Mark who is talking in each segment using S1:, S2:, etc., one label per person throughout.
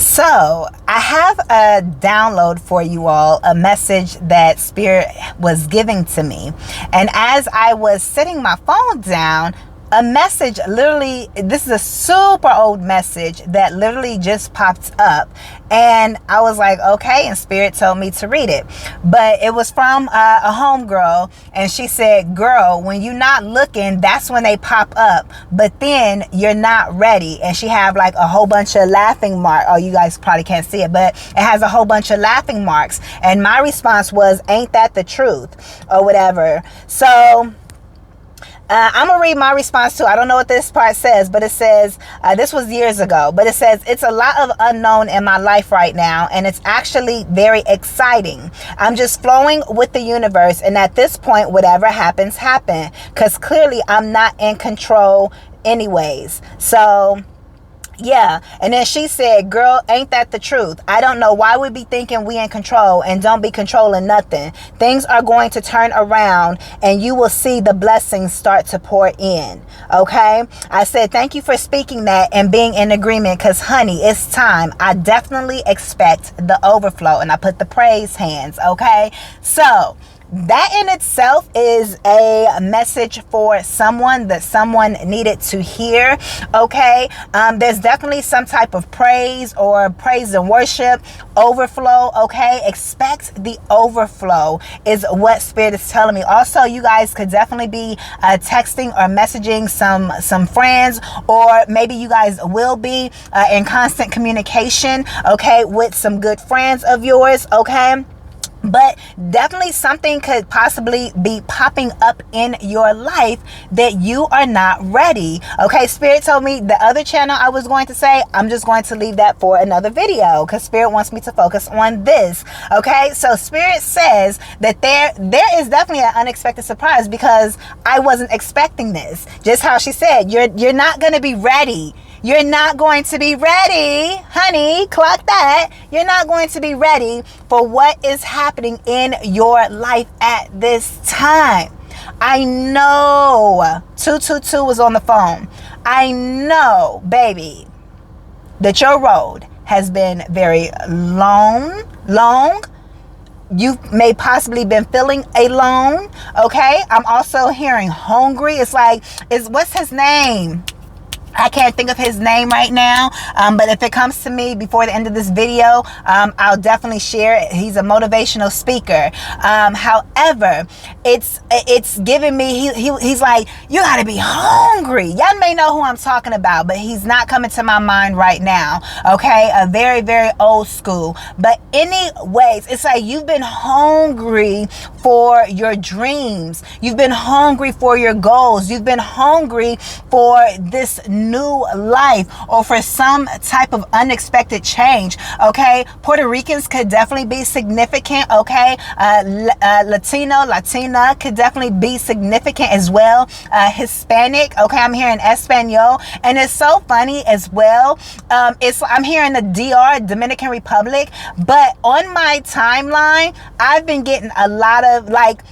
S1: So I have a download for you all, a message that Spirit was giving to me. And as I was setting my phone down, a message literally, this is a super old message that literally just popped up. And I was like, okay, and Spirit told me to read it. But it was from a homegirl, and she said, girl, when you're not looking, that's when they pop up. But then you're not ready. And she have like a whole bunch of laughing marks. Oh, you guys probably can't see it, but it has a whole bunch of laughing marks. And my response was, ain't that the truth? Or whatever. So I'm going to read my response too. I don't know what this part says, but it says, this was years ago, but it says, it's a lot of unknown in my life right now, and it's actually very exciting. I'm just flowing with the universe, and at this point, whatever happens, happen, because clearly I'm not in control anyways. So yeah. And then she said, girl, ain't that the truth? I don't know why we be thinking we in control and don't be controlling nothing. Things are going to turn around and you will see the blessings start to pour in. Okay. I said, thank you for speaking that and being in agreement, because honey, it's time. I definitely expect the overflow. And I put the praise hands. Okay. So that in itself is a message for someone that someone needed to hear. Okay. There's definitely some type of praise or praise and worship overflow. Okay. Expect the overflow is what Spirit is telling me. Also, you guys could definitely be texting or messaging some friends, or maybe you guys will be in constant communication. Okay. With some good friends of yours. Okay. But definitely something could possibly be popping up in your life that you are not ready. Okay, Spirit told me the other channel I was going to say, I'm just going to leave that for another video, because Spirit wants me to focus on this. Okay, so Spirit says that there is definitely an unexpected surprise, because I wasn't expecting this. Just how she said, you're not going to be ready. You're not going to be ready, honey, clock that. You're not going to be ready for what is happening in your life at this time. I know 222 was on the phone. I know, baby, that your road has been very long. You may possibly been feeling alone. Okay. I'm also hearing hungry. It's like, what's his name? I can't think of his name right now, but if it comes to me before the end of this video, I'll definitely share it. He's a motivational speaker. However, it's giving me, he's like, you gotta be hungry. Y'all may know who I'm talking about, but he's not coming to my mind right now. Okay, a very, very old school. But anyways, it's like you've been hungry for your dreams. You've been hungry for your goals. You've been hungry for this new life, or for some type of unexpected change. Okay, Puerto Ricans could definitely be significant. Okay, Latina could definitely be significant as well. Hispanic. Okay, I'm hearing Espanol, and it's so funny as well. I'm hearing the DR, Dominican Republic, but on my timeline, I've been getting a lot of like,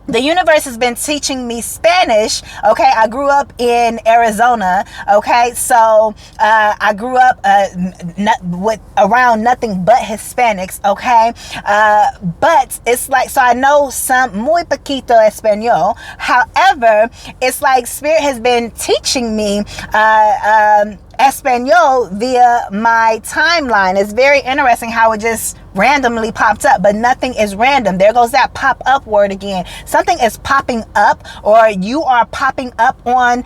S1: the universe has been teaching me Spanish. Okay, I grew up in Arizona. Okay, so I grew up with around nothing but Hispanics. Okay, but it's like, so I know some muy poquito español. However, it's like Spirit has been teaching me Espanol via my timeline. It's very interesting how it just randomly popped up, but nothing is random. There goes that pop up word again. Something is popping up, or you are popping up on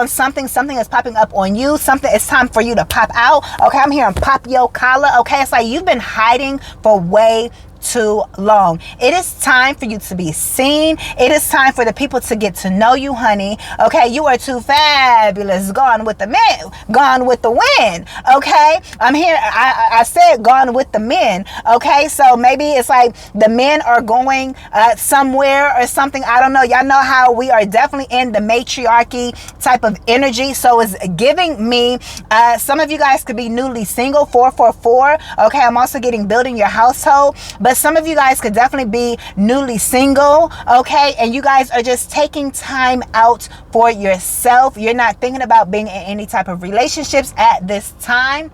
S1: something. Something is popping up on you. Something, it's time for you to pop out. Okay, I'm hearing pop your collar. Okay, it's like you've been hiding for way too long. It is time for you to be seen. It is time for the people to get to know you, honey. Okay, you are too fabulous. Gone with the men, gone with the wind. Okay, I'm here. I said gone with the men. Okay, so maybe it's like the men are going somewhere or something. I don't know. Y'all know how we are definitely in the matriarchy type of energy. So it's giving me, some of you guys could be newly single, 444. Okay, I'm also getting building your household, but some of you guys could definitely be newly single. Okay, and you guys are just taking time out for yourself. You're not thinking about being in any type of relationships at this time.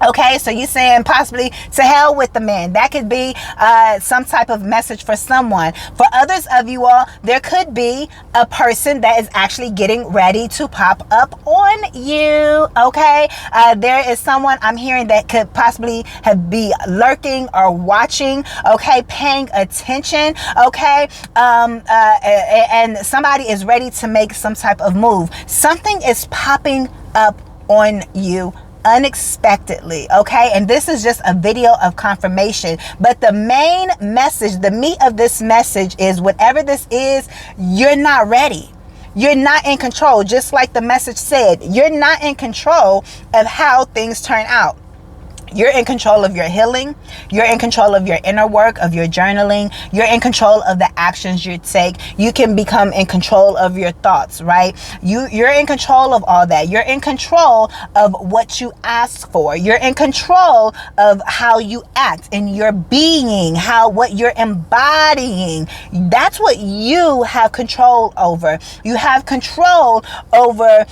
S1: Okay, so you're saying possibly to hell with the men. That could be some type of message for someone. For others of you all, there could be a person that is actually getting ready to pop up on you. Okay, there is someone I'm hearing that could possibly be lurking or watching. Okay, paying attention. Okay, and somebody is ready to make some type of move. Something is popping up on you unexpectedly. Okay, and this is just a video of confirmation, but the main message, the meat of this message is whatever this is, you're not ready. You're not in control. Just like the message said, you're not in control of how things turn out. You're in control of your healing. You're in control of your inner work, of your journaling. You're in control of the actions you take. You can become in control of your thoughts, right? You're in control of all that. You're in control of what you ask for. You're in control of how you act in your being, what you're embodying. That's what you have control over. You have control over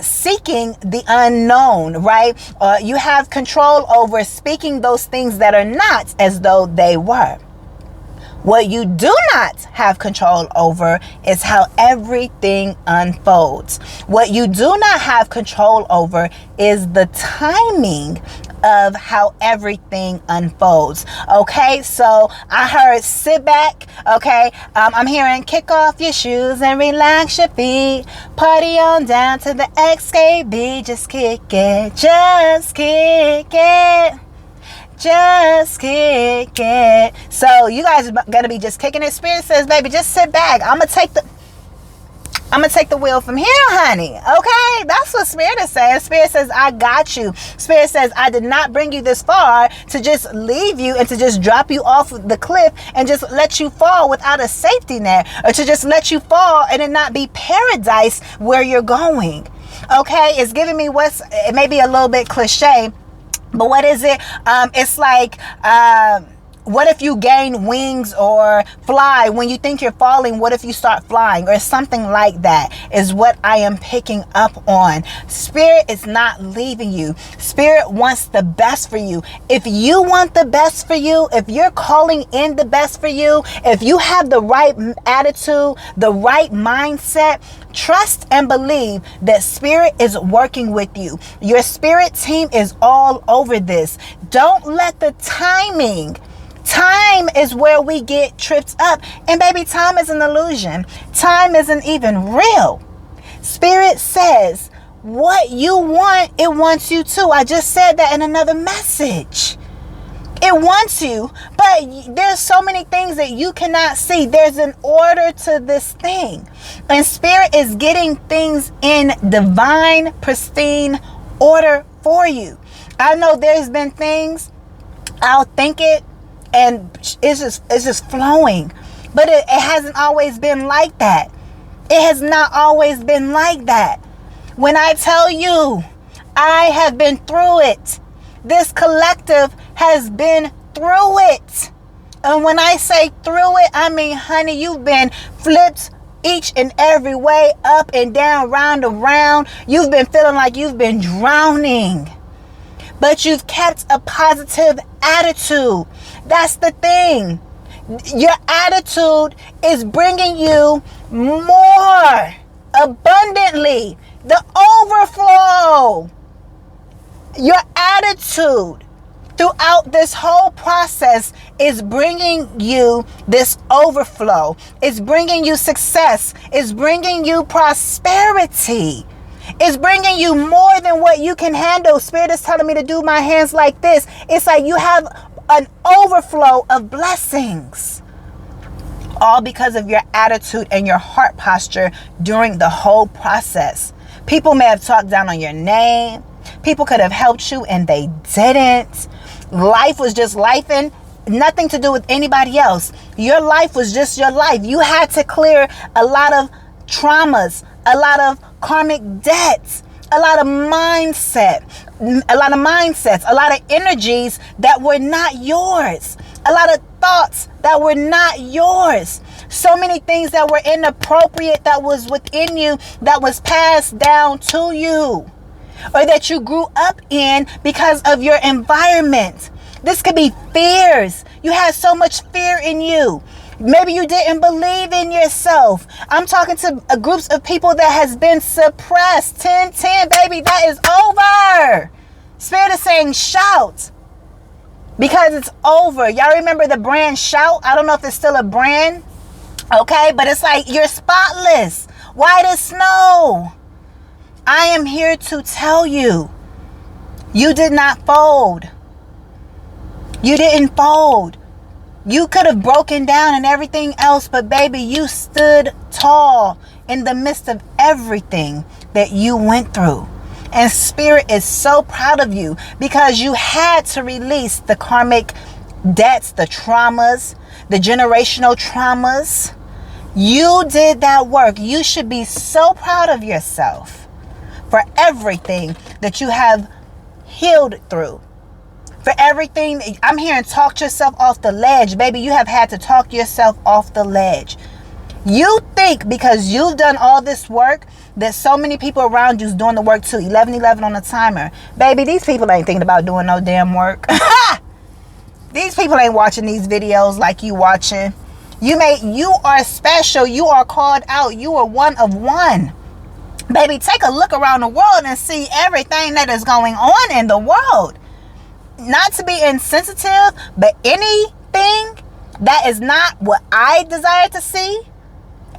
S1: seeking the unknown, right? You have control over speaking those things that are not as though they were. What you do not have control over is how everything unfolds. What you do not have control over is the timing of how everything unfolds. Okay, so I heard sit back. Okay, I'm hearing kick off your shoes and relax your feet. Party on down to the XKB. Just kick it. Just kick it. Just kick it. So you guys are gonna be just kicking it. Spirit says, baby, just sit back. I'm gonna take the wheel from here, honey. Okay, that's what Spirit is saying. Spirit says, I got you. Spirit says, I did not bring you this far to just leave you and to just drop you off the cliff and just let you fall without a safety net, or to just let you fall and it not be paradise where you're going. Okay, it's giving me it may be a little bit cliche, but what is it? It's like, what if you gain wings or fly when you think you're falling? What if you start flying, or something like that is what I am picking up on. Spirit is not leaving you. Spirit wants the best for you. If you want the best for you, if you're calling in the best for you, if you have the right attitude, the right mindset, trust and believe that Spirit is working with you. Your Spirit team is all over this. Don't let the timing is where we get tripped up. And baby, time is an illusion. Time isn't even real. Spirit says what you want, it wants you to. I just said that in another message. It wants you, but there's so many things that you cannot see. There's an order to this thing. And Spirit is getting things in divine, pristine order for you. I know there's been things, I'll think it, and it's just flowing. But it hasn't always been like that. It has not always been like that. When I tell you, I have been through it. This collective has been through it. And when I say through it, I mean, honey, you've been flipped each and every way, up and down, round and round. You've been feeling like you've been drowning. But you've kept a positive attitude. That's the thing. Your attitude is bringing you more abundantly. The overflow. Your attitude throughout this whole process is bringing you this overflow. It's bringing you success. It's bringing you prosperity. It's bringing you more than what you can handle. Spirit is telling me to do my hands like this. It's like you have an overflow of blessings. All because of your attitude and your heart posture during the whole process. People may have talked down on your name. People could have helped you and they didn't. Life was just lifing. Nothing to do with anybody else. Your life was just your life. You had to clear a lot of traumas, a lot of karmic debts, a lot of mindsets, a lot of energies that were not yours, a lot of thoughts that were not yours, so many things that were inappropriate that was within you, that was passed down to you. or that you grew up in because of your environment. This could be fears. You had so much fear in you. Maybe you didn't believe in yourself. I'm talking to groups of people that has been suppressed. 10-10, baby, that is over. Spirit is saying shout, because it's over. Y'all remember the brand Shout? I don't know if it's still a brand. Okay, but it's like you're spotless, white as snow. I am here to tell you, you did not fold. You didn't fold. You could have broken down and everything else, but baby, you stood tall in the midst of everything that you went through. And Spirit is so proud of you because you had to release the karmic debts, the traumas, the generational traumas. You did that work. You should be so proud of yourself for everything that you have healed through. For everything, I'm hearing talk yourself off the ledge. Baby, you have had to talk yourself off the ledge. You think because you've done all this work that so many people around you's doing the work too. 11:11 on the timer. Baby, these people ain't thinking about doing no damn work. These people ain't watching these videos like you watching. You are special. You are called out. You are one of one. Baby, take a look around the world and see everything that is going on in the world. Not to be insensitive, but anything that is not what I desire to see.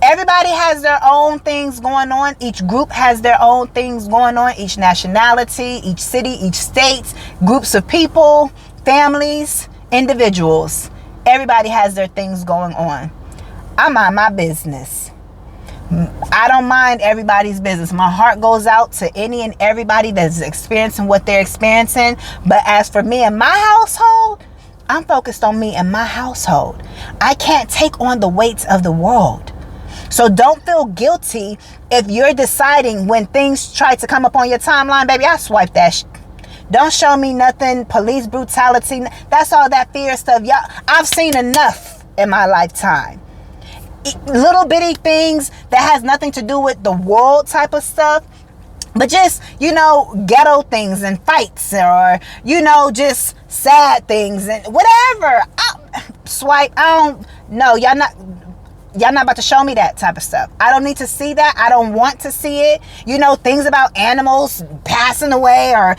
S1: Everybody has their own things going on. Each group has their own things going on. Each nationality, each city, each state, groups of people, families, individuals. Everybody has their things going on. I mind my business. I don't mind everybody's business. My heart goes out to any and everybody that's experiencing what they're experiencing. But as for me and my household, I'm focused on me and my household. I can't take on the weights of the world. So don't feel guilty if you're deciding when things try to come up on your timeline, baby, I swipe that Don't show me nothing, police brutality. That's all that fear stuff. Y'all, I've seen enough in my lifetime. Little bitty things that has nothing to do with the world type of stuff, but just, ghetto things and fights, or, just sad things and whatever. Swipe. I don't know. Y'all not about to show me that type of stuff. I don't need to see that. I don't want to see it. Things about animals passing away or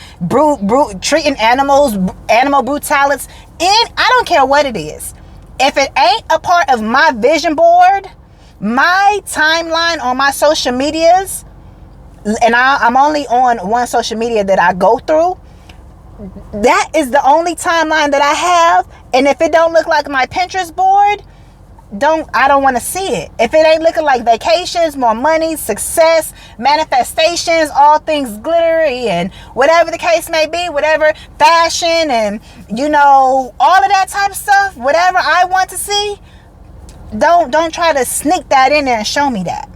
S1: treating animals, animal brutality. And I don't care what it is. If it ain't a part of my vision board, my timeline on my social medias, and I'm only on one social media that I go through, that is the only timeline that I have. And if it don't look like my Pinterest board, I don't want to see it. If it ain't looking like vacations, more money, success, manifestations, all things glittery and whatever the case may be, whatever fashion and all of that type of stuff, whatever I want to see, don't try to sneak that in there and show me that.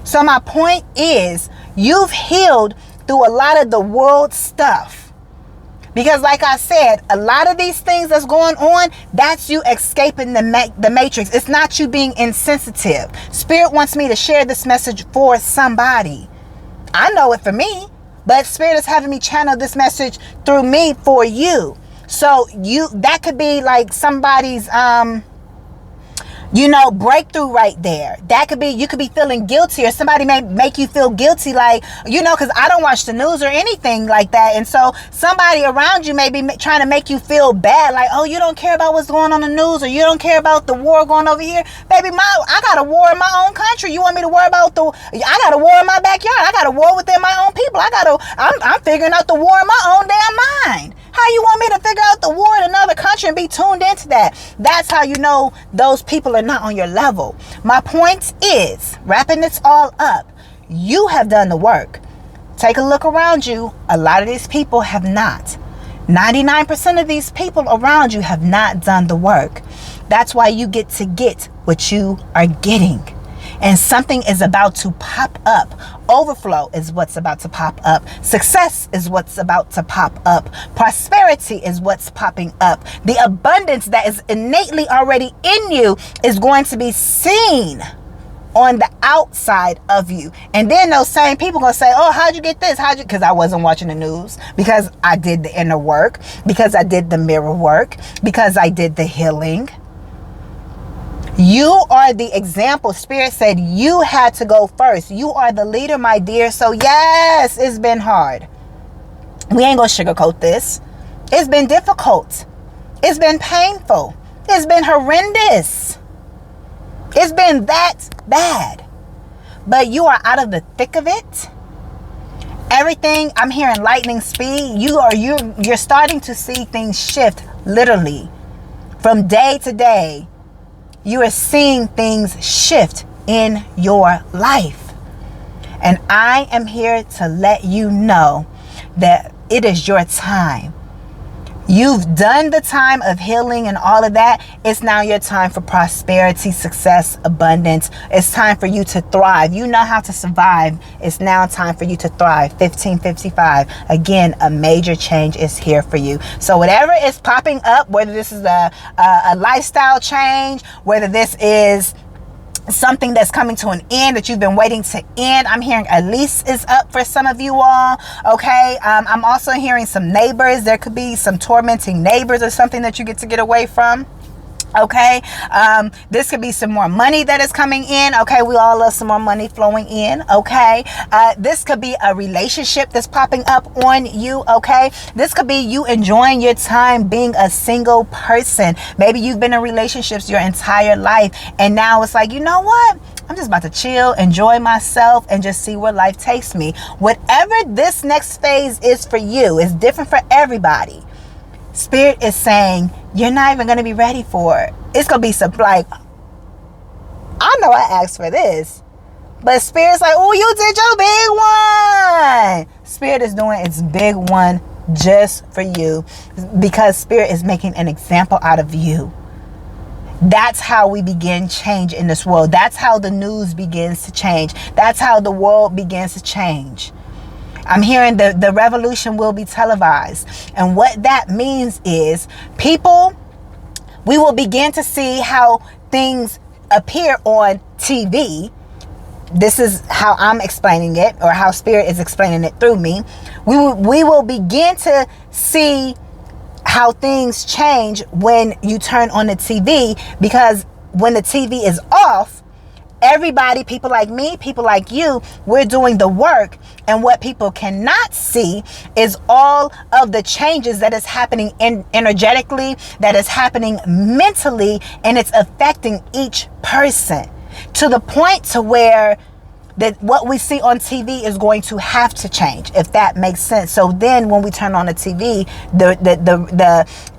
S1: So my point is, you've healed through a lot of the world stuff. Because like I said, a lot of these things that's going on, that's you escaping the matrix. It's not you being insensitive. Spirit wants me to share this message for somebody. I know it for me, but Spirit is having me channel this message through me for you. So that could be like somebody's breakthrough right there. That could be, you could be feeling guilty, or somebody may make you feel guilty, like, because I don't watch the news or anything like that. And so somebody around you may be trying to make you feel bad, like, oh, you don't care about what's going on in the news, or you don't care about the war going over here. Baby, I got a war in my own country. You want me to worry about I got a war in my backyard. I got a war within my own people. I'm figuring out the war in my own damn mind. How you want me to figure out the war in another country and be tuned into that? That's how you know those people are not on your level. My point is, wrapping this all up, you have done the work. Take a look around you. A lot of these people have not. 99% of these people around you have not done the work. That's why you get what you are getting. And something is about to pop up. Overflow is what's about to pop up. Success is what's about to pop up. Prosperity is what's popping up. The abundance that is innately already in you is going to be seen on the outside of you. And then those same people gonna say, oh, how'd you get this? Because I wasn't watching the news, because I did the inner work, because I did the mirror work, because I did the healing. You are the example. Spirit said you had to go first. You are the leader, my dear. So yes, it's been hard. We ain't gonna sugarcoat this. It's been difficult. It's been painful. It's been horrendous. It's been that bad. But you are out of the thick of it. Everything, I'm hearing lightning speed. You're starting to see things shift literally from day to day. You are seeing things shift in your life. And I am here to let you know that it is your time. You've done the time of healing and all of that. It's now your time for prosperity, success, abundance. It's time for you to thrive. You know how to survive. It's now time for you to thrive. 1555. Again, a major change is here for you. So whatever is popping up, whether this is a lifestyle change, whether this is something that's coming to an end that you've been waiting to end. I'm hearing a lease is up for some of you all. Okay. I'm also hearing some neighbors. There could be some tormenting neighbors or something that you get away from. Okay. This could be some more money that is coming in. Okay. We all love some more money flowing in. Okay. This could be a relationship that's popping up on you. Okay. This could be you enjoying your time being a single person. Maybe you've been in relationships your entire life, and now it's like, you know what? I'm just about to chill, enjoy myself, and just see where life takes me. Whatever this next phase is for you is different for everybody. Spirit is saying you're not even going to be ready for it. It's going to be some, like, I know I asked for this, but Spirit's like, oh, you did your big one. Spirit is doing its big one just for you, because Spirit is making an example out of you. That's how we begin change in this world. That's how the news begins to change. That's how the world begins to change. I'm hearing the revolution will be televised. And what that means is we will begin to see how things appear on TV. This is how I'm explaining it, or how Spirit is explaining it through me. We will begin to see how things change when you turn on the TV, because when the TV is off, everybody, people like me, people like you, we're doing the work. And what people cannot see is all of the changes that is happening energetically, that is happening mentally, and it's affecting each person to the point to where that what we see on TV is going to have to change, if that makes sense. So then when we turn on the TV,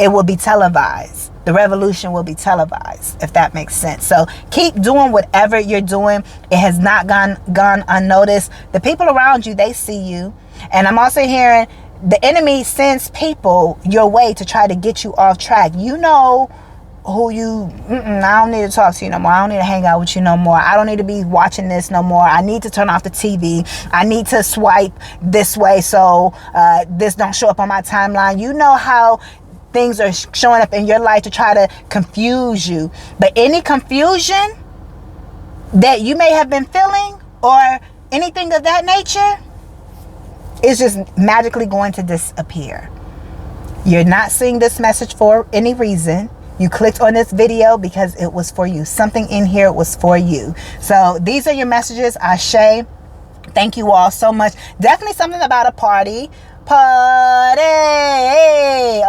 S1: it will be televised. The revolution will be televised, if that makes sense. So keep doing whatever you're doing. It has not gone unnoticed. The people around you, they see you. And I'm also hearing the enemy sends people your way to try to get you off track. You know who you, I don't need to talk to you no more. I don't need to hang out with you no more. I don't need to be watching this no more. I need to turn off the TV. I need to swipe this way so this don't show up on my timeline. You know how things are showing up in your life to try to confuse you. But any confusion that you may have been feeling or anything of that nature is just magically going to disappear. You're not seeing this message for any reason. You clicked on this video because it was for you. Something in here was for you. So these are your messages. Ashe. Thank you all so much. Definitely something about a party.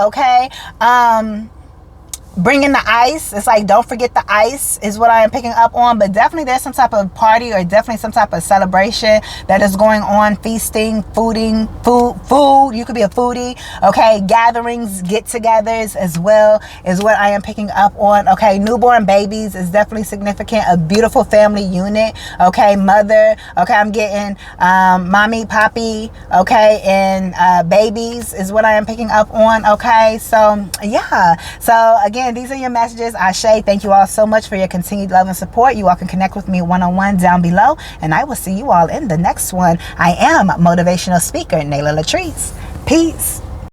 S1: Okay. Bringing the ice. It's like, don't forget the ice is what I am picking up on. But definitely there's some type of party or definitely some type of celebration that is going on. Feasting, food. You could be a foodie. Okay. Gatherings, get-togethers as well is what I am picking up on. Okay. Newborn babies is definitely significant. A beautiful family unit. Okay. Mother. Okay. I'm getting mommy, poppy. Okay. And babies is what I am picking up on. Okay. So yeah. So again, these are your messages. Ashe. Thank you all so much for your continued love and support. You all can connect with me one-on-one down below, and I will see you all in the next one. I am Motivational Speaker Latricce. Peace.